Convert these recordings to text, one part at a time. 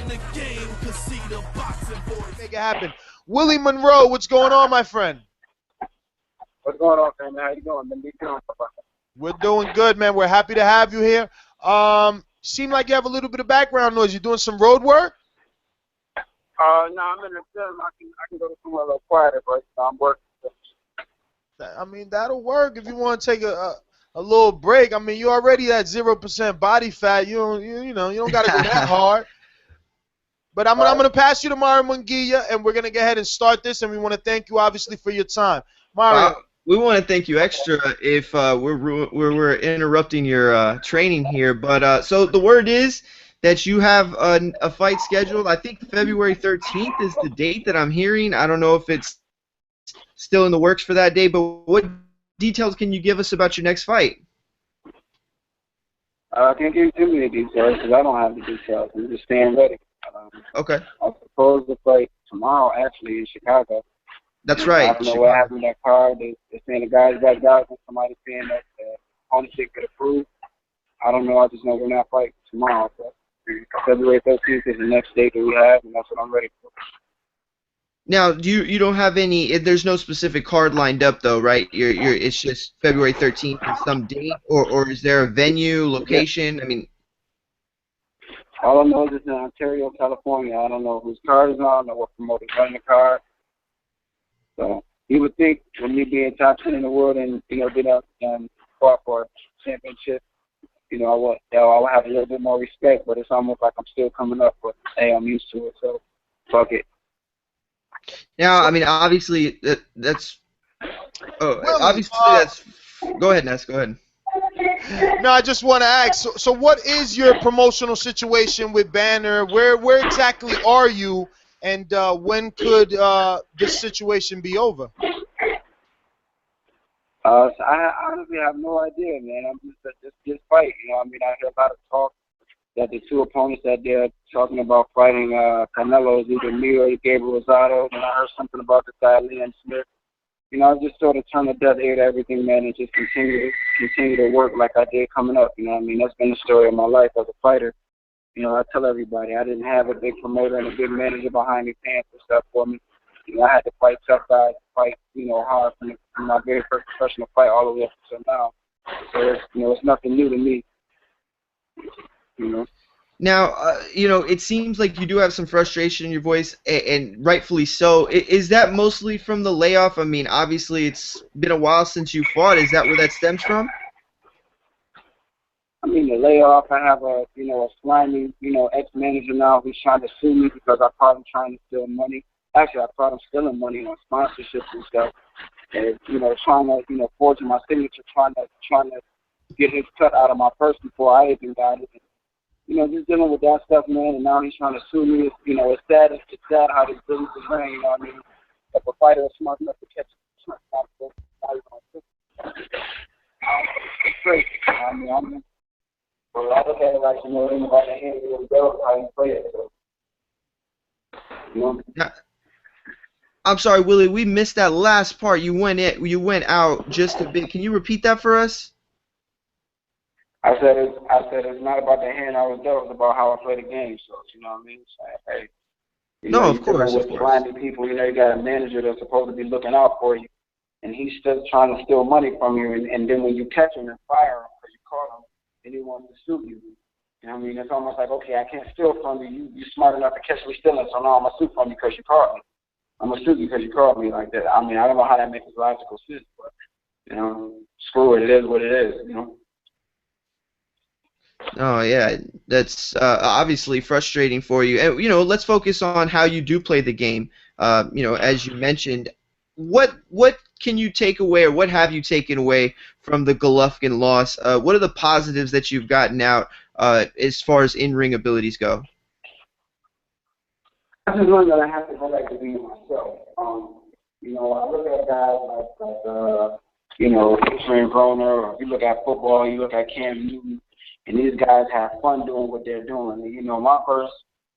the game, cause see the boxing voice. Make it happen. Willie Monroe, what's going on, my friend? What's going on, man? How you doing? Been doing. We're doing good, man. We're happy to have you here. Seem like you have a little bit of background noise. You doing some road work? No, I'm in the gym. I can go to somewhere a little quieter, but I'm working. I mean, that'll work if you want to take a little break. I mean, you already at 0% body fat. You don't got to go that hard. But I'm gonna pass you to Mario Munguia, and we're gonna go ahead and start this. And we want to thank you, obviously, for your time, Mario. We want to thank you extra if we're interrupting your training here. But so the word is that you have a fight scheduled. I think February 13th is the date that I'm hearing. I don't know if it's still in the works for that day, but what details can you give us about your next fight? I can't give you too many details because I don't have the details. I'm just staying ready. Okay. I'm supposed to fight tomorrow, actually, in Chicago. That's right. I don't know what happened to that card. They're saying the guys backed out, and somebody's saying that the ownership could approve. I don't know. I just know we're not fighting tomorrow. But February 13th is the next date that we have, and that's what I'm ready for. Now, you don't have any? There's no specific card lined up, though, right? It's just February 13th is some date, or is there a venue, location? Yeah. I mean, all I know is it's in Ontario, California. I don't know whose card is on. I don't know what promoter's running the card. So you would think, with me being top 10 in the world and get up and fought for a championship, I would have a little bit more respect. But it's almost like I'm still coming up. But hey, I'm used to it, so fuck it. Now, I mean, obviously that's. Oh, Willie, obviously that's. Go ahead, Ness. Go ahead. No, I just want to ask. So what is your promotional situation with Banner? Where exactly are you, and when could this situation be over? So I honestly have no idea, man. I'm just fight. I hear a lot of talk that the two opponents that they're talking about fighting Canelo is either me or Gabriel Rosado. And I heard something about this guy, Liam Smith. I just sort of turn a deaf ear to everything, man, and just continue to work like I did coming up. That's been the story of my life as a fighter. I tell everybody I didn't have a big promoter and a big manager behind me paying for stuff for me. I had to fight tough guys, fight, hard from my very first professional fight all the way up until now. So it's nothing new to me. Now, it seems like you do have some frustration in your voice, and rightfully so. Is that mostly from the layoff? I mean, obviously, it's been a while since you fought. Is that where that stems from? The layoff, I have a slimy, ex-manager now who's trying to sue me because I caught him trying to steal money. Actually, I caught him stealing money on sponsorships and stuff. And, trying to, forging my signature, trying to get his cut out of my purse before I even got it. Just dealing with that stuff, man, and now he's trying to sue me. It's sad how this business is ran, If a fighter is smart enough to catch it, it's great. But I look at it like, anybody in here will go how you play it. So, I'm sorry, Willie, we missed that last part. You went out just a bit. Can you repeat that for us? I said it's not about the hand I was dealt. It's about how I play the game. So hey, of course. Blinded people. You got a manager that's supposed to be looking out for you, and he's still trying to steal money from you. And then when you catch him and fire him because you caught him, then he wants to sue you. It's almost like, okay, I can't steal from you. You're smart enough to catch me stealing, so now I'm gonna sue from you because you caught me. I'm gonna sue you because you caught me like that. I don't know how that makes logical sense, but screw it. It is what it is. Oh yeah, that's obviously frustrating for you. And let's focus on how you do play the game. As you mentioned, what can you take away, or what have you taken away from the Golovkin loss? What are the positives that you've gotten out as far as in-ring abilities go? I just learned that I have to go back to being myself. I look at guys like Adrian Broner, or if you look at football, you look at Cam Newton. And these guys have fun doing what they're doing. And, my first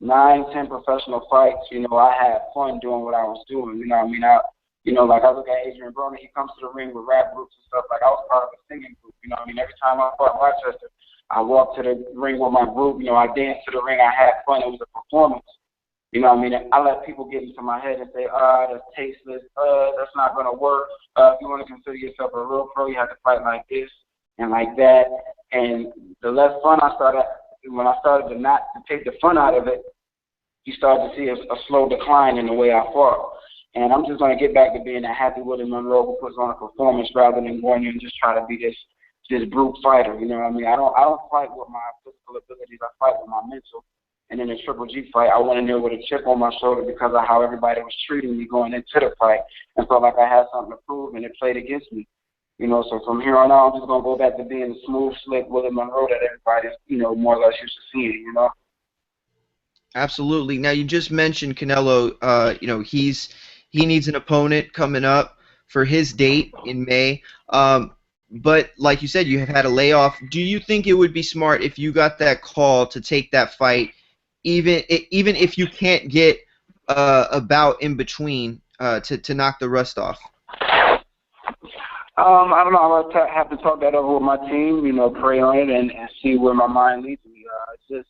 9-10 professional fights, I had fun doing what I was doing. Like I look at Adrian Broner, he comes to the ring with rap groups and stuff. Like I was part of a singing group. Every time I fought Rochester, I walked to the ring with my group. You know, I danced to the ring. I had fun. It was a performance. You know what I mean? I let people get into my head and say, that's tasteless. That's not going to work. If you want to consider yourself a real pro, you have to fight like this and like that. And the less fun I started, when I started to take the fun out of it, you start to see a slow decline in the way I fought. And I'm just going to get back to being a happy Willie Monroe who puts on a performance rather than going in and just try to be this brute fighter. You know what I mean? I don't fight with my physical abilities. I fight with my mental. And in the Triple G fight, I went in there with a chip on my shoulder because of how everybody was treating me going into the fight and felt like I had something to prove, and it played against me. You know, so from here on out, I'm just going to go back to being the smooth, slick Willie Monroe that everybody's, you know, more or less used to seeing, you know? Absolutely. Now, you just mentioned Canelo. You know, he needs an opponent coming up for his date in May. But like you said, you have had a layoff. Do you think it would be smart if you got that call to take that fight, even if you can't get a bout in between to knock the rust off? I don't know. I'll have to talk that over with my team, you know, pray on it and see where my mind leads me. It's just,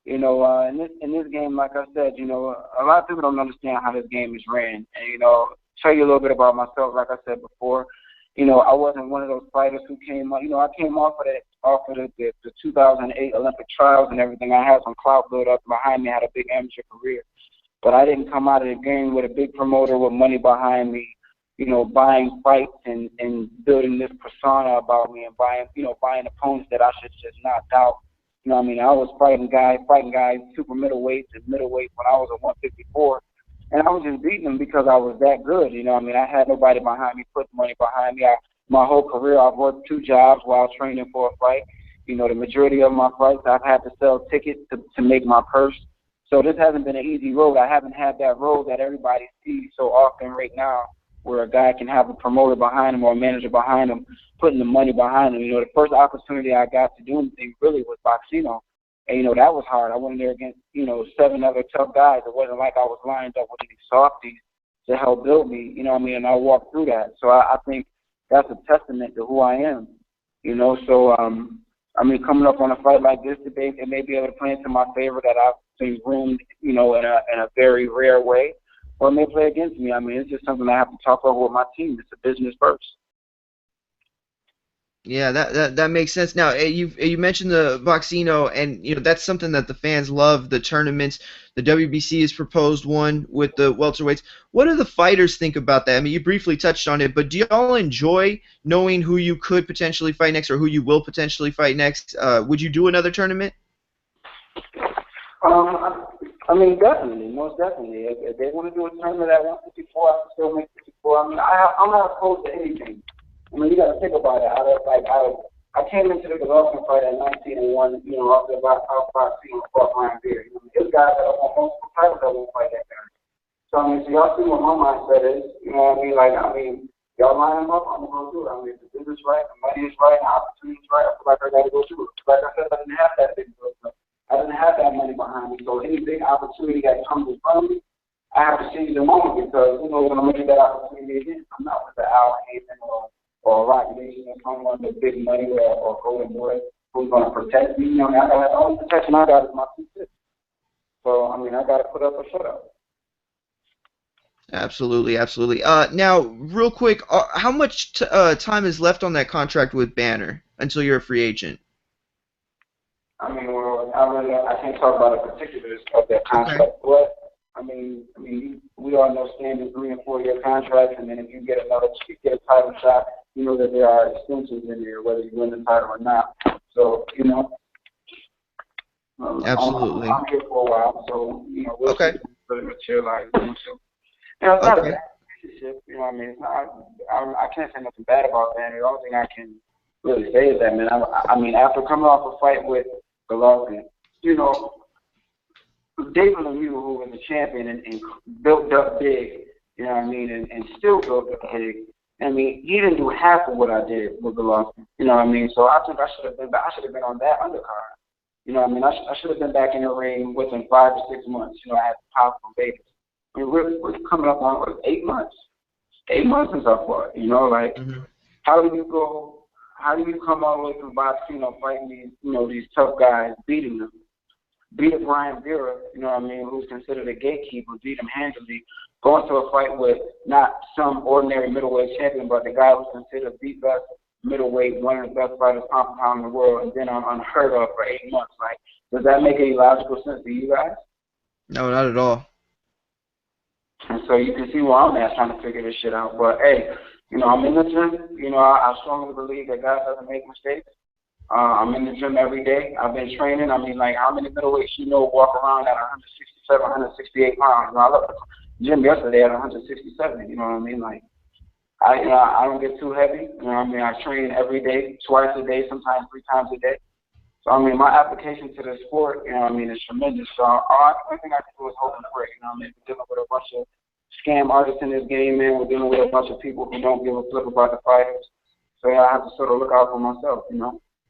you know, in this game, like I said, you know, a lot of people don't understand how this game is ran. And, you know, tell you a little bit about myself, like I said before, you know, I wasn't one of those fighters who came up. You know, I came off of the 2008 Olympic trials and everything. I had some clout built up behind me. I had a big amateur career. But I didn't come out of the game with a big promoter with money behind me, you know, buying fights and building this persona about me and buying opponents that I should just knock out. You know what I mean? I was fighting guys super middleweights and middleweights when I was at 154. And I was just beating them because I was that good. You know what I mean? I had nobody behind me, put money behind me. My whole career, I've worked 2 jobs while training for a fight. You know, the majority of my fights, I've had to sell tickets to make my purse. So this hasn't been an easy road. I haven't had that road that everybody sees so often right now, where a guy can have a promoter behind him or a manager behind him, putting the money behind him. You know, the first opportunity I got to do anything really was Boxino. And, you know, that was hard. I went in there against, you know, 7 other tough guys. It wasn't like I was lined up with any softies to help build me, you know what I mean? And I walked through that. So I think that's a testament to who I am, you know? So, I mean, coming up on a fight like this today, it may be able to play into my favor that I've been groomed, you know, in a very rare way. Or it may play against me. I mean, it's just something I have to talk over with my team. It's a business first. Yeah, that makes sense. Now, you mentioned the Boxino, and you know that's something that the fans love. The tournaments, the WBC has proposed one with the welterweights. What do the fighters think about that? I mean, you briefly touched on it, but do y'all enjoy knowing who you could potentially fight next, or who you will potentially fight next? Would you do another tournament? I mean, definitely, most definitely. If they want to do a tournament at 154, I can still make 54. I mean, I'm not opposed to anything. I mean, you got to think about it. I came into the Golovkin fight at 19 and 1, you know, after about boxing and fought Ryan Beer. You know, this guy that I want multiple titles that won't fight that guy. So, I mean, so y'all see what my mindset is. You know what I mean? Like, I mean, y'all line him up, I'm going to go through it. I mean, if the business right, the money is right, the opportunity is right, I feel like I got to go through it. Like I said, I didn't have that big business. I didn't have that money behind me. So any big opportunity that comes in front of me, I have to seize the moment because who knows when I'm going to get that opportunity again. I'm not with the Al Haven or Rock Nation or someone with big money or Golden Boy who's going to protect me. You know, I got all the protection I got is my 2 So, I mean, I got to put up or shut up. Absolutely, absolutely. Now, real quick, how much time is left on that contract with Banner until you're a free agent? I mean, well, I can't talk about the particulars of that contract, okay. But I mean, we all know standard 3- and 4-year contracts, and then if you get a title shot, you know that there are extensions in there, whether you win the title or not. So, you know, absolutely. I'm here for a while, so you know, we'll okay. see really materialize. You know, it's not a bad relationship. You know what I mean? It's not, I can't say nothing bad about that. The only thing I can really say is that, man, I mean, after coming off a fight with Golovkin, you know, David Lemieux, who was a champion and built up big, you know what I mean, and still built up big. I mean, he didn't do half of what I did with Golovkin, you know what I mean? So I think I should have been on that undercard. You know what I mean? I should have been back in the ring within 5 to 6 months. You know, I had the pop from Vegas. I mean, we're coming up on 8 months. 8 months since I fought. You know, like how do you go how do you come all the way through boxing, fighting these, these tough guys, beating them? Beat a Brian Vera, who's considered a gatekeeper, beat him handily, go into a fight with not some ordinary middleweight champion, but the guy who's considered the best middleweight, one of the best fighters pound for pound in the world, and then unheard of for 8 months. Like, does that make any logical sense to you guys? No, not at all. And so you can see where I'm at trying to figure this shit out. But, hey, I'm in the gym. I strongly believe that God doesn't make mistakes. I'm in the gym every day. I've been training. I mean, like, how many middleweights walk around at 167, 168 pounds? I left the gym yesterday at 167, you know what I mean? Like, I don't get too heavy. I train every day, twice a day, sometimes 3 times a day. So, my application to the sport, is tremendous. So, only thing I can do is hope and pray. We're dealing with a bunch of scam artists in this game, man. We're dealing with a bunch of people who don't give a flip about the fighters. So, I have to sort of look out for myself,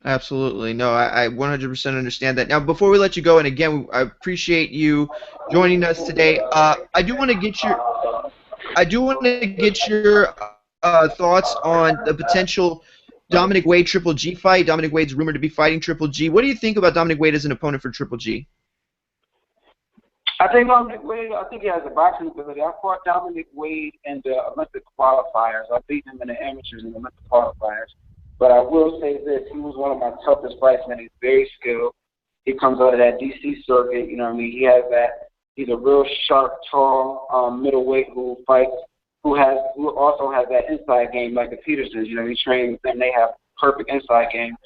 Absolutely. No, I 100% understand that. Now, before we let you go, and again, I appreciate you joining us today. I do want to get your thoughts on the potential Dominic Wade Triple G fight. Dominic Wade's rumored to be fighting Triple G. What do you think about Dominic Wade as an opponent for Triple G? I think Dominic Wade, he has a boxing ability. I fought Dominic Wade in the Olympic qualifiers. I beat him in the amateurs in the Olympic qualifiers. But I will say this, he was one of my toughest fights, man. He's very skilled. He comes out of that D.C. circuit, He has that. He's a real sharp, tall middleweight who also has that inside game like the Petersons. He trains with them. They have perfect inside game.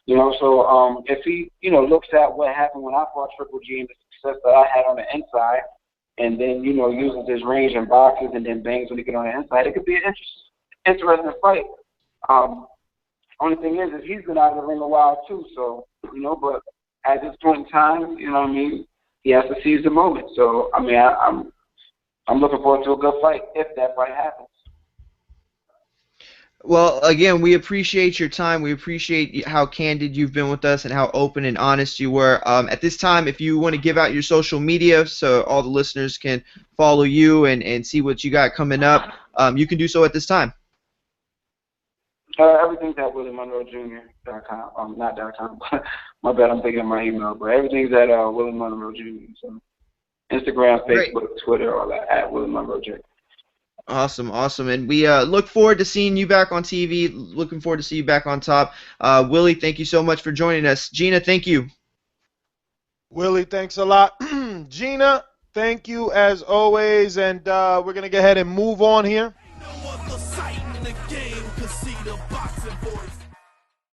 So if he, looks at what happened when I fought Triple G and the success that I had on the inside, and then, uses his range and boxes and then bangs when he get on the inside, it could be an interesting fight. Only thing is he's been out of the ring a while too, so, but at this point in time, he has to seize the moment. So, I'm looking forward to a good fight if that fight happens. Well, again, we appreciate your time. We appreciate how candid you've been with us and how open and honest you were. At this time, if you want to give out your social media so all the listeners can follow you and see what you got coming up, you can do so at this time. Everything's at WillieMonroeJr.com. Not .com. My bad, I'm thinking of my email. But everything's at Willie Monroe Jr. So Instagram, Facebook, Great. Twitter, all that, at Willie Monroe Jr. Awesome, awesome. And we look forward to seeing you back on TV. Looking forward to see you back on top. Willie, thank you so much for joining us. Gina, thank you. Willie, thanks a lot. Gina, thank you as always. And we're going to go ahead and move on here.